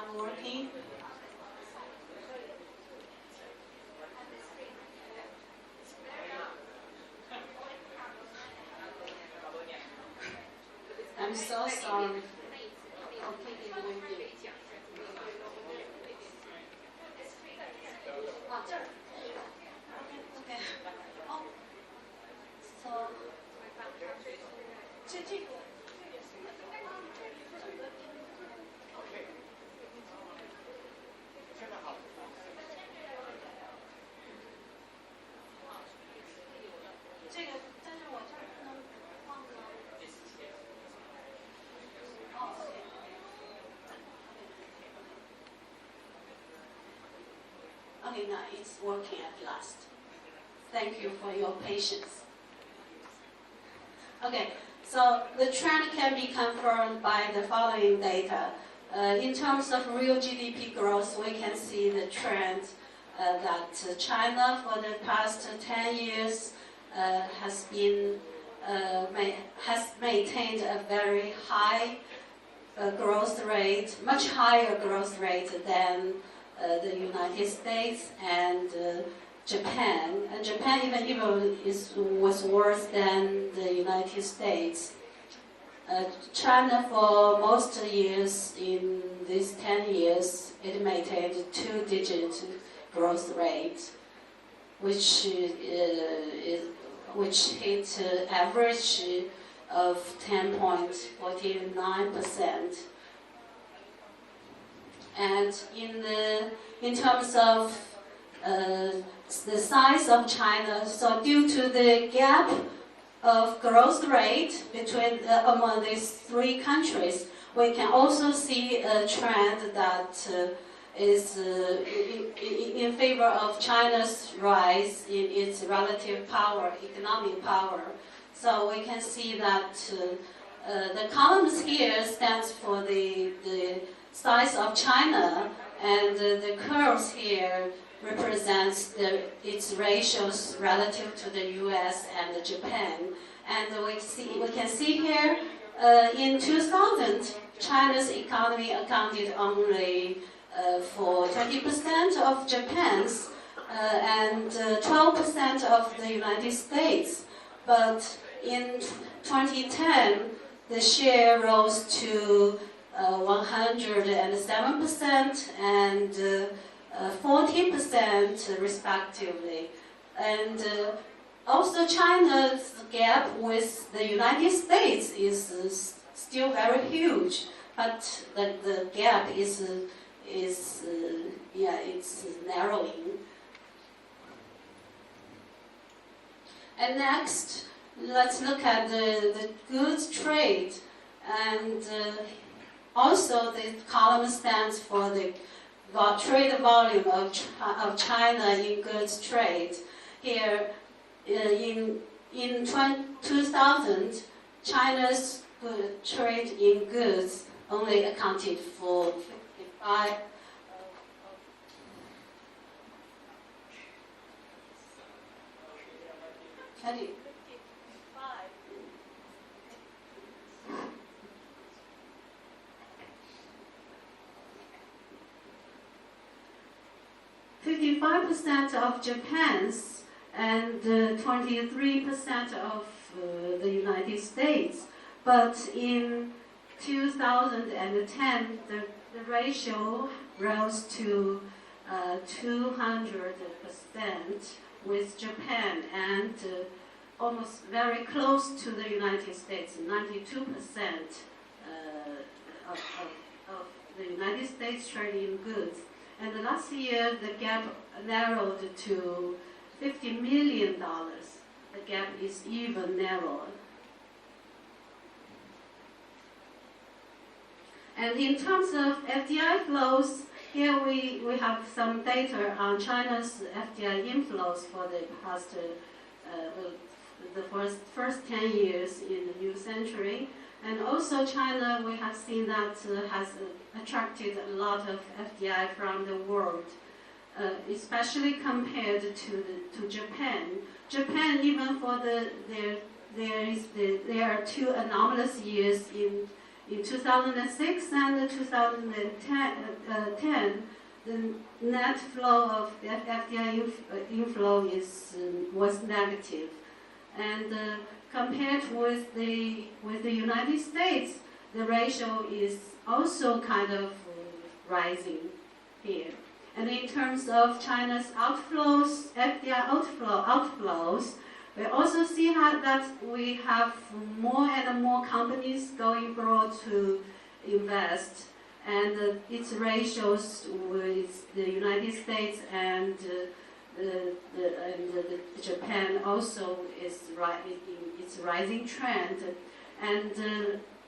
not working. I'm so sorry. Okay. Oh, so 这个。这个，但是我这儿不能放吗？哦 ，OK， now it's working at last. Thank you for your patience. Okay, so the trend can be confirmed by the following data. In terms of real GDP growth, we can see the trend that China for the past 10 years has maintained a very high growth rate, much higher growth rate than the United States and Japan. And Japan even was worse than the United States. China for most years in these 10 years, it maintained 2-digit growth rate, which hit average of 10.49%. And in terms of the size of China, so due to the gap of growth rate between among these three countries, we can also see a trend that is in favor of China's rise in its relative power, economic power. So we can see that the columns here stands for the size of China, and the curves here represents its ratios relative to the U.S. and Japan. And we can see here in 2000, China's economy accounted only for 20% of Japan's and 12% of the United States. But in 2010, the share rose to 107% and 14% respectively. And also China's gap with the United States is still very huge, but the gap is narrowing. And next, let's look at the goods trade, and also the column stands for the trade volume of China in goods trade. Here, in 2000, China's trade in goods only accounted for 55% of Japan's and 23% of the United States. But in 2010, the ratio rose to 200% with Japan, and almost very close to the United States, 92% of the United States trading goods. And last year, the gap narrowed to $50 million. The gap is even narrower. And in terms of FDI flows, here we have some data on China's FDI inflows for the past, the first 10 years in the new century. And also China, we have seen that has attracted a lot of FDI from the world, especially compared to Japan. Japan, even for there are two anomalous years in in 2006 and 2010, the net flow of the FDI inflow was negative, and compared with the United States, the ratio is also kind of rising here. And in terms of China's outflows, FDI outflows, we also see that we have more and more companies going abroad to invest, and its ratios with the United States and Japan also is its rising trend. And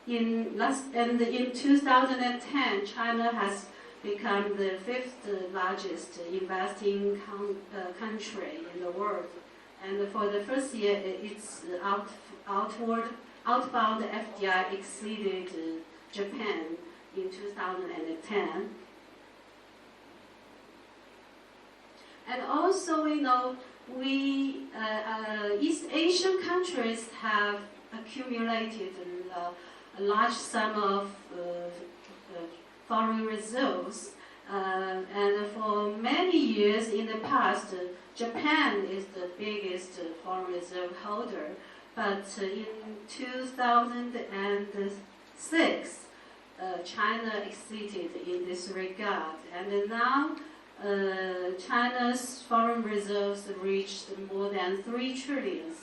in 2010, China has become the 5th largest investing country in the world. And for the first year, its outbound FDI exceeded Japan in 2010. And also, we know East Asian countries have accumulated a large sum of foreign reserves, and for many years in the past, Japan is the biggest foreign reserve holder. But in 2006, China exceeded in this regard, and now China's foreign reserves reached more than 3 trillion,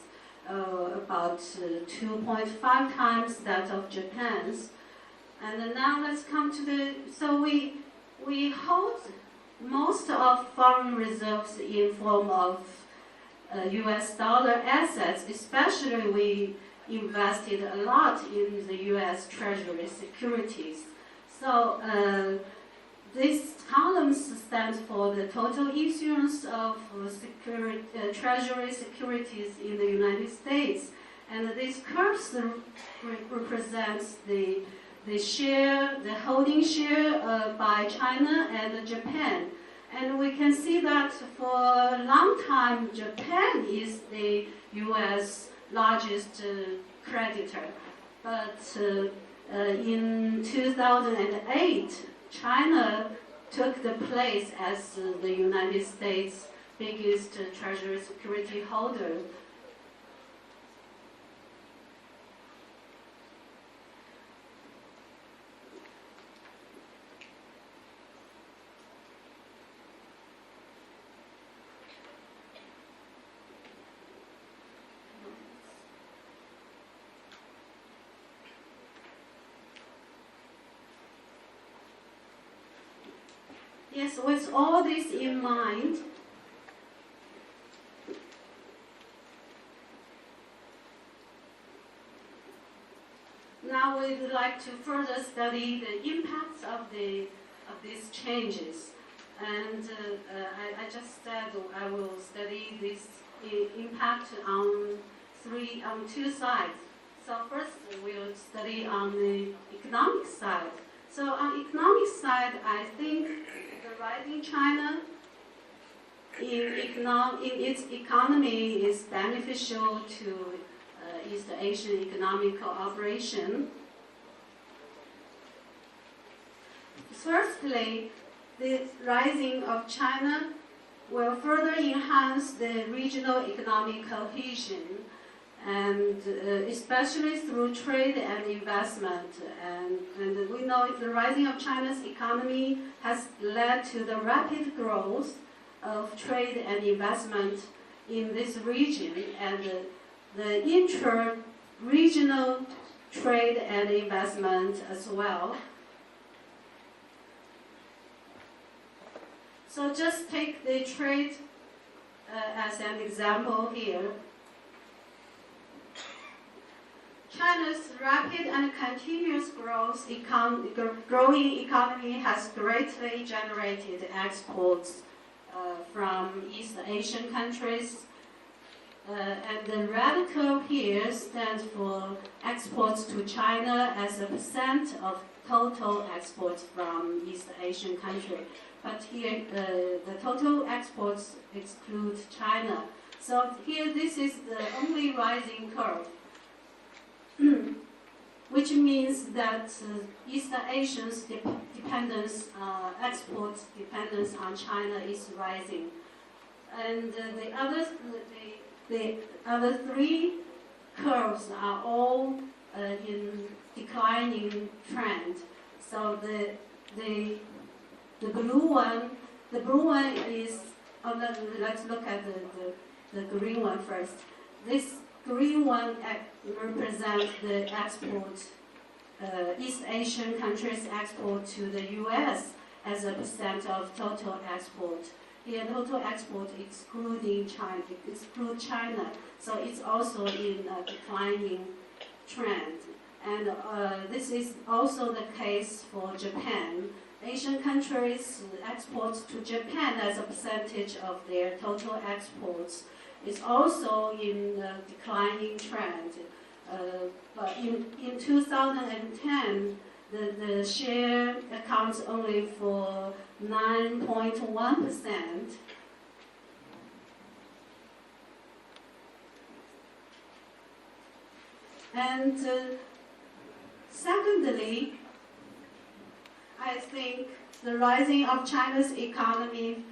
about 2.5 times that of Japan's. And now let's come to so we hold most of foreign reserves in form of US dollar assets, especially we invested a lot in the US Treasury securities. So this column stands for the total issuance of Treasury securities in the United States, and this curve represents the holding share by China and Japan. And we can see that for a long time, Japan is the U.S. largest creditor. But in 2008, China took the place as the United States' biggest treasury security holder. Yes, with all this in mind, now we'd like to further study the impacts of these changes. And I just said I will study this impact on two sides. So first we'll study on the economic side. So on economic side, I think the rising China in its economy is beneficial to East Asian economic cooperation. Firstly, the rising of China will further enhance the regional economic cohesion, and especially through trade and investment. And we know the rising of China's economy has led to the rapid growth of trade and investment in this region, and the intra-regional trade and investment as well. So just take the trade as an example here. China's rapid and continuous growing economy has greatly generated exports from East Asian countries. And the red curve here stands for exports to China as a percent of total exports from East Asian countries. But here, the total exports exclude China. So here, this is the only rising curve. which means that East Asians' export dependence on China is rising. And the other three curves are all in declining trend. So the blue one is, let's look at the green one first. This green one represents the export, East Asian countries' export to the U.S. as a percent of total export. Here, total export exclude China, so it's also in a declining trend. And this is also the case for Japan. Asian countries' exports to Japan as a percentage of their total exports is also in a declining trend. But in 2010, the share accounts only for 9.1%. And secondly, I think the rising of China's economic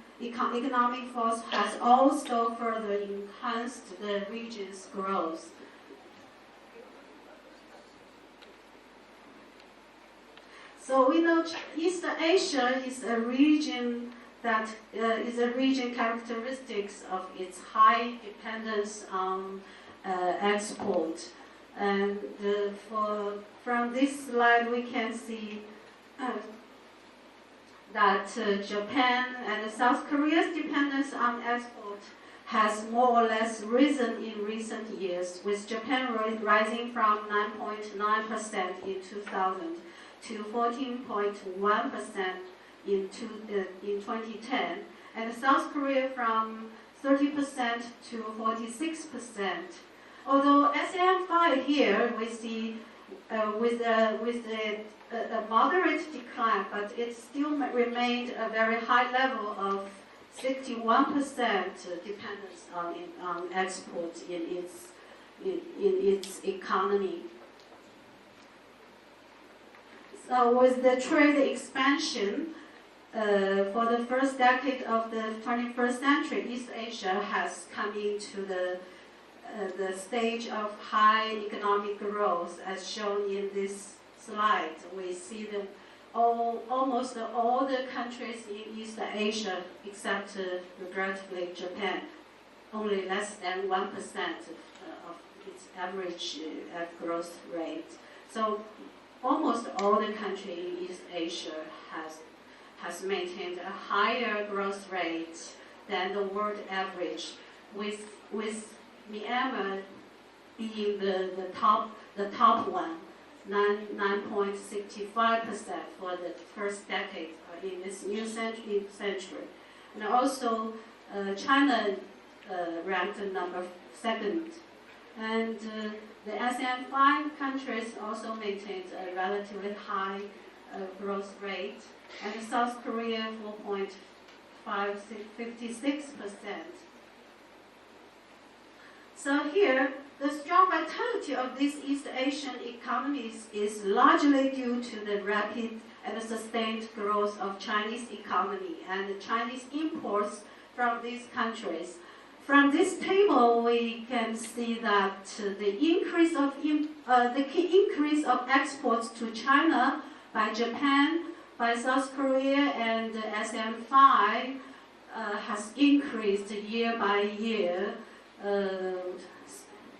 force has also further enhanced the region's growth. So we know East Asia is a region that is a region characteristics of its high dependence on export. And from this slide, we can see that Japan and South Korea's dependence on export has more or less risen in recent years, with Japan rising from 9.9% in 2000 to 14.1% in 2010, and South Korea from 30% to 46%. Although ASEAN-5 here we see with a moderate decline, but it still remained a very high level of 61% dependence on exports in its economy. So with the trade expansion for the first decade of the 21st century, East Asia has come into the stage of high economic growth, as shown in this slide. We see almost all the countries in East Asia, except regrettably Japan, only less than 1% of its average growth rate. So almost all the countries in East Asia has maintained a higher growth rate than the world average, with Myanmar being the top one, 9.65% for the first decade in this new century. And also China ranked number second. And the ASEAN-5 countries also maintained a relatively high growth rate, and South Korea 4.56%. So here, the strong vitality of these East Asian economies is largely due to the rapid and sustained growth of Chinese economy and the Chinese imports from these countries. From this table, we can see that the increase of exports to China by Japan, by South Korea, and ASEAN-5 has increased year by year.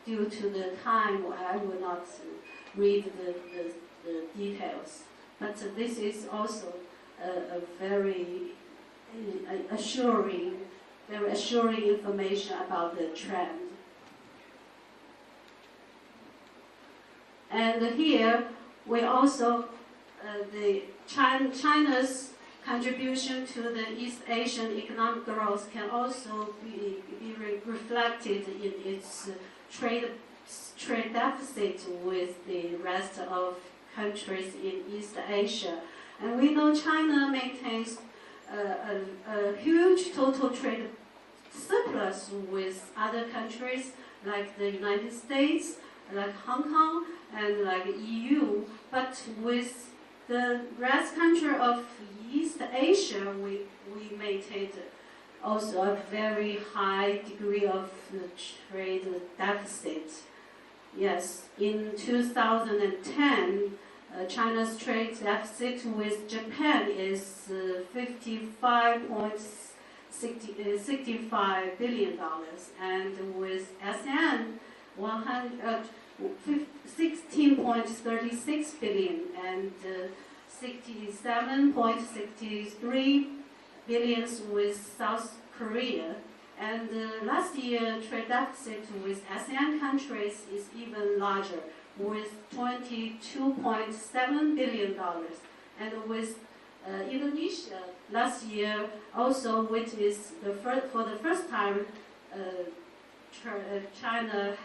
Due to the time, I will not read the details. But this is also a very assuring information about the trend. And here, we also, China's contribution to the East Asian economic growth can also be reflected in its trade deficit with the rest of countries in East Asia. And we know China maintains a huge total trade surplus with other countries like the United States, like Hong Kong and like EU, but with the rest country of East Asia, we maintained also a very high degree of trade deficit. Yes, in 2010, China's trade deficit with Japan is $55.65 billion, and with ASEAN, 16.36 billion, and 67.63 billions with South Korea. And last year, trade deficit with ASEAN countries is even larger, with $22.7 billion. And with Indonesia, last year also witnessed for the first time, China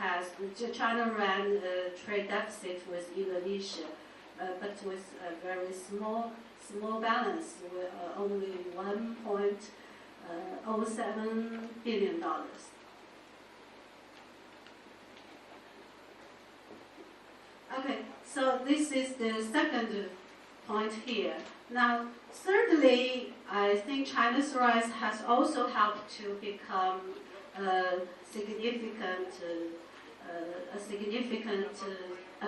ran a trade deficit with Indonesia, but with a very small balance, with only $1.07 billion. Okay, so this is the second point here. Now, thirdly, I think China's rise has also helped to become a significant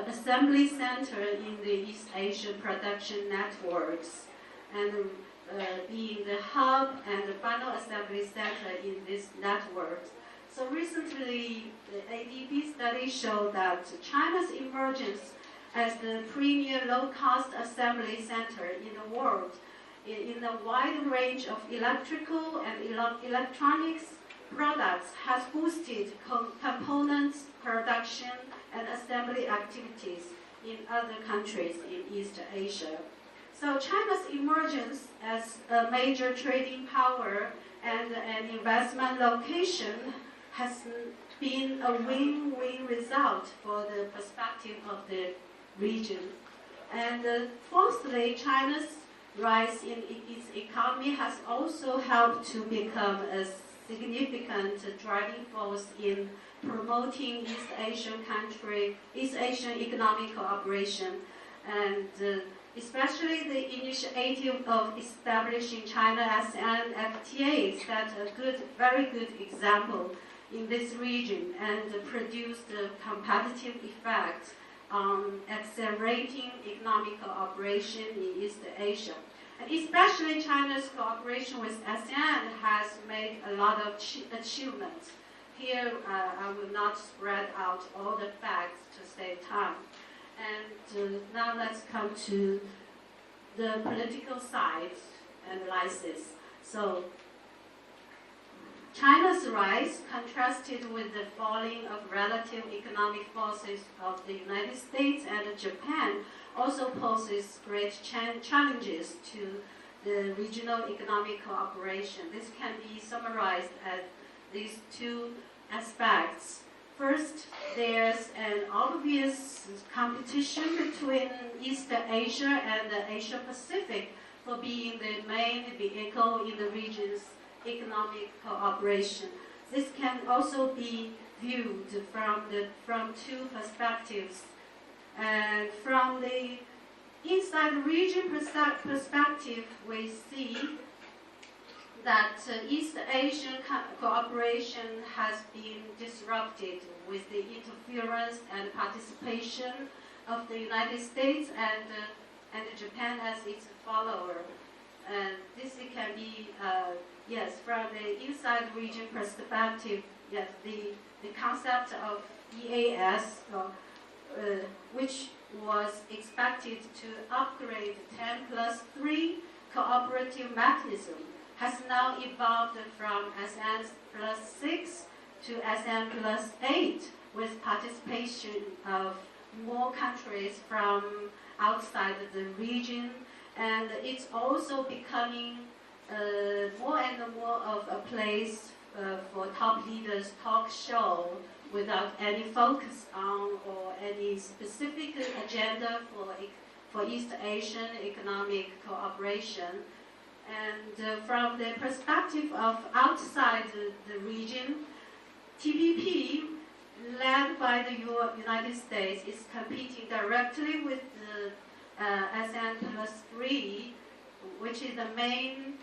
assembly center in the East Asian production networks, and being the hub and the final assembly center in this network. So recently, the ADB study showed that China's emergence as the premier low-cost assembly center in the world in a wide range of electrical and electronics products has boosted components production and assembly activities in other countries in East Asia. So China's emergence as a major trading power and an investment location has been a win-win result for the perspective of the region. And fourthly, China's rise in its economy has also helped to become a significant driving force in promoting East Asian economic cooperation, and especially the initiative of establishing China-ASEAN FTA set a very good example in this region and produced a competitive effect on accelerating economic cooperation in East Asia. And especially China's cooperation with ASEAN has made a lot of achievements. Here, I will not spread out all the facts to save time. And now let's come to the political side analysis. So, China's rise, contrasted with the falling of relative economic forces of the United States and Japan, also poses great challenges to the regional economic cooperation. This can be summarized as these two aspects. First, there's an obvious competition between East Asia and the Asia Pacific for being the main vehicle in the region's economic cooperation. This can also be viewed from two perspectives. And from the inside region perspective, we see that East Asian cooperation has been disrupted with the interference and participation of the United States and Japan as its follower. And this can be, yes, from the inside region perspective, yes, the concept of EAS, which was expected to upgrade 10+3 cooperative mechanism, has now evolved from ASEAN +6 to ASEAN +8, with participation of more countries from outside the region, and it's also becoming more and more of a place for top leaders talk show without any focus on or any specific agenda for East Asian economic cooperation. And from the perspective of outside the region, TPP led by the United States, is competing directly with the ASEAN Plus 3, which is the main